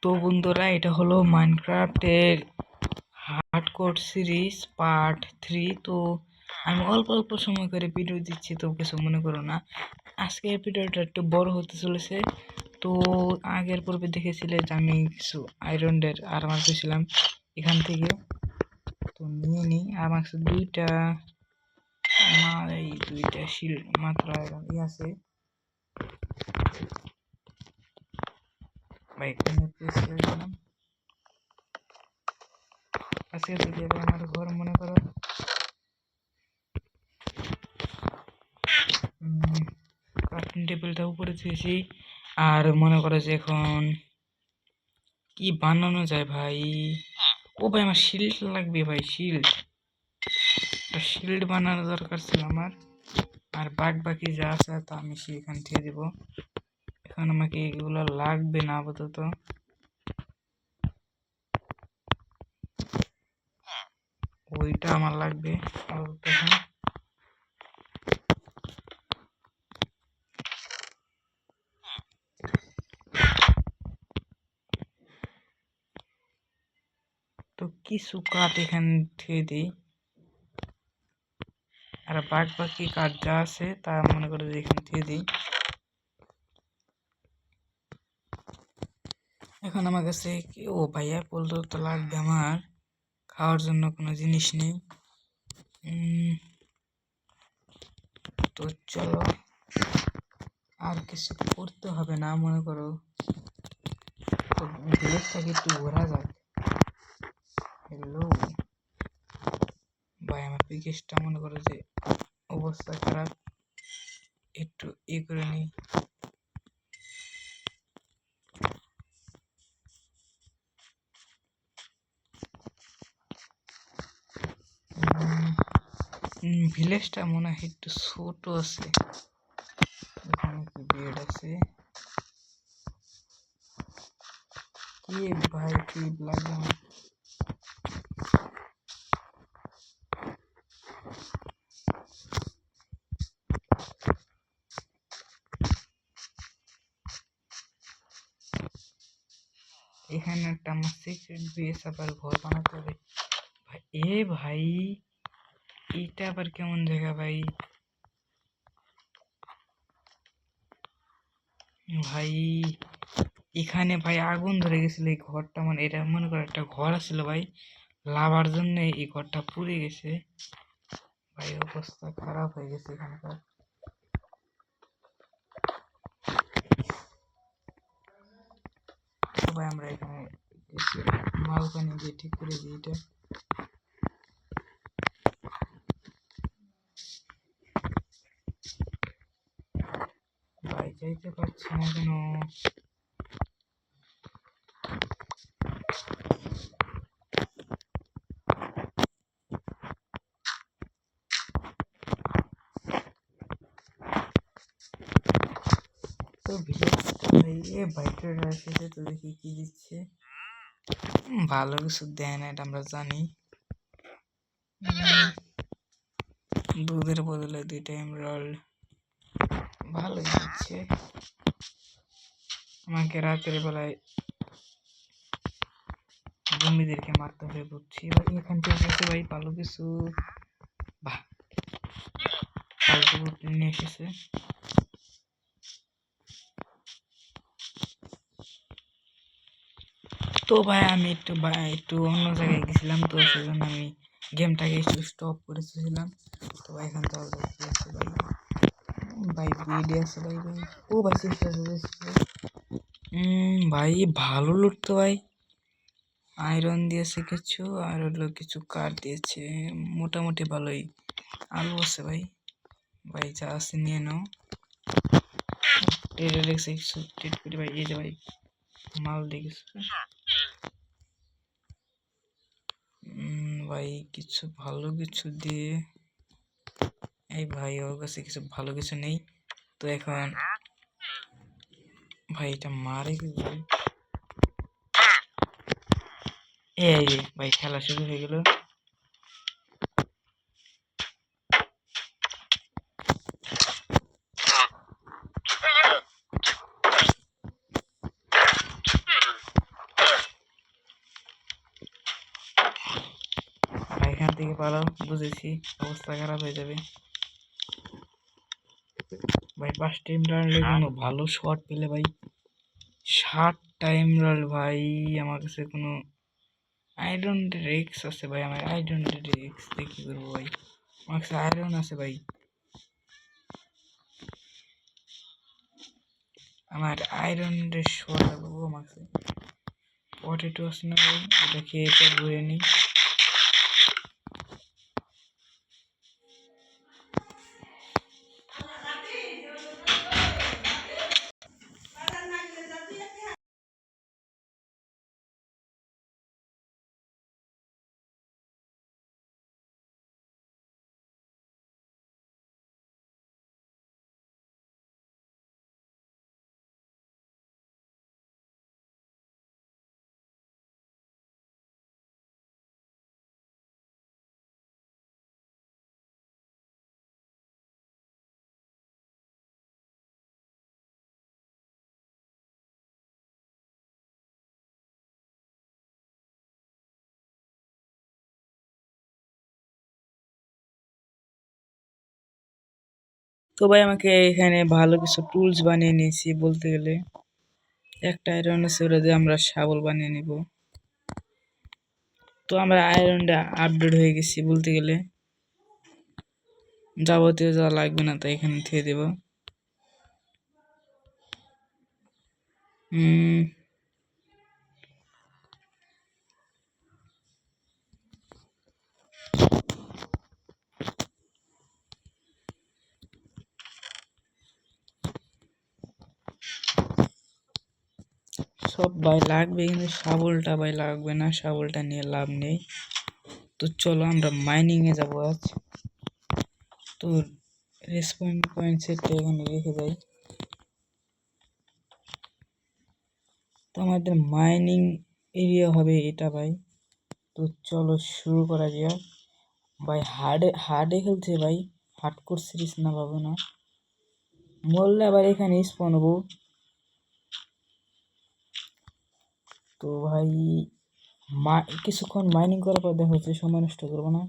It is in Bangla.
তো বন্ধুরা, এটা হলো মাইনক্রাফটের হার্ডকোর সিরিজ পার্ট 3। তো আমি অল্প অল্প সময় করে ভিডিও দিচ্ছি, তো কিছু মনে করো না। আজকের ভিডিওটা একটু বড় হতে চলেছে। তো আগের পর্বে দেখেছিলে যে আমি কিছু আয়রনের আর্মার পেয়েছিলাম এখান থেকে, তো নিয়ে নিই। আমার কাছে দুইটা শিল্ড মাত্র আছে ভাই। এখানে প্লেস করে দিলাম। আজকে থেকে আমার ঘর মনে করো ক্রাফটিং টেবিলটা উপরে দিয়েছি। আর মনে করো যে এখন কি বানানো যায় ভাই। ও ভাই, আমার শিল্ড লাগবে ভাই, শিল্ড বানানো দরকার ছিল আমার। আর বাকি যা আছে তা আমি সেখান থেকে দেবো। এখন আমাকে এগুলো লাগবে না আপাতত। ওইটা আমার লাগবে এখন। তো কিছু কাঠ এখান থেকে দিই, আর বাকি কাঠ যা আছে তা মনে করো যে এখান থেকে দিই। এখন আমার কাছে ও ভাই অ্যাপল তো লাগবে আমার, খাওয়ার জন্য কোনো জিনিস নেই। তো চলো, আর কিছু করতে হবে না মনে করো। তো ভিলেজটাকে একটু ঘোরা যাক। হ্যালো ভাই, আমার পিকেসটা মনে করো যে অবস্থা খারাপ, একটু করে নিই। ভিলেজটা মনে হয় একটু ছোট আছে। এখানে কি বেড আছে? কি ভাই, কি লাগবে আমার? এখানে একটা আমার সিক্রেট বেস আবার ঘর বানাতে হবে ভাই। ভাই, এটা আবার কেমন জায়গা ভাই? ভাই এখানে ভাই আগুন ধরে গেছিল এই ঘরটা, মানে এটা মনে করো একটা ঘর আছিল ভাই, লাভার জন্য এই ঘরটা পুড়ে গেছে ভাই। অবস্থা খারাপ হয়ে গেছে এখানকার। ভাই আমরা এখানে মালখানি দিয়ে ঠিক করে দিই এটা। ভাই যাইতে পারছি না কেন? তো ভিলেজটা ভাই বাইকটা এসেছে, তো দেখি কি দিচ্ছে। ভালো কিছু দেয় না, এটা আমরা জানি। দুধের বদলে 2টা এমরাল্ড, ভালোই দিচ্ছে। আমাকে রাতের বেলায় জমিদেরকে মারতে হবে বুঝছি ভাই। এখান থেকে এসেছে ভাই ভালো কিছু, বাহ ফালতু নিয়ে এসেছে। তো ভাই আমি একটু অন্য জায়গায় গেছিলাম, তো সেজন্য আমি গেমটাকে একটু স্টপ করেছিলাম। তো ভাই এখান থেকে আছে ভাই, বিডি আছে ভাই। ও ভাই চেষ্টা ভাই ভালো লুটতো ভাই। আয়রন দিয়েছে কিছু, আর হলো কিছু কাঠ দিয়েছে, মোটামুটি ভালোই। আলু আছে ভাই, যা আছে নিয়ে নাও। টেরে রেখেছে কিছু ট্রিট করি ভাই। এই যে ভাই মাল দেখেছে ভাই, কিছু ভালো কিছু দিয়ে। এই ভাই ওর কাছে কিছু ভালো কিছু নেই, তো এখন ভাই এটা মারে কি ভাই? এই ভাই খেলা শুরু হয়ে গেল। থেকে পালাও, বুঝেছি অবস্থা খারাপ হয়ে যাবে ভাই। 5টা এমরাল্ড কোনো ভালো শট পেলে ভাই, 7টা এমরাল্ড ভাই। আমার কাছে কোনো আয়রন রিক্স আছে ভাই, আমার আয়রন রিক্স দিয়ে কি করবো ভাই, আমার কাছে আয়রন আছে ভাই, আমার আয়রন রে শট লাগবো। আমার কাছে পটেটো আছে না ভাই, এটা খেয়ে পেট ভরে নিই। তো ভাই আমাকে এখানে ভালো কিছু টুলস বানিয়ে নিয়েছি বলতে গেলে। একটা আয়রন আছে, ওটা দিয়ে আমরা শাবল বানিয়ে নিব। তো আমরা আয়রনটা আপডেট হয়ে গেছি বলতে গেলে, যাবতীয় যা লাগবে না তাই এখানে থেকে দেব। সব ভাই লাগবে কিন্তু শাবলটা ভাই লাগবে না, শাবলটা নিয়ে লাভ নেই। তো চলো আমরা মাইনিং এ যাবো আজ। তো রেসপন্ড পয়েন্ট সেটটা এখানে রেখে যাই। তো আমাদের মাইনিং এরিয়া হবে এটা ভাই। তো চলো শুরু করা যাক ভাই। হার্ডে খেলছে ভাই, হার্ডকোর সিরিজ না পাবো না, মরলে আবার এখানে স্পন হবো। তো ভাই কিছুক্ষণ মাইনিং করার পর দেখা হচ্ছে, সময় নষ্ট করবো না।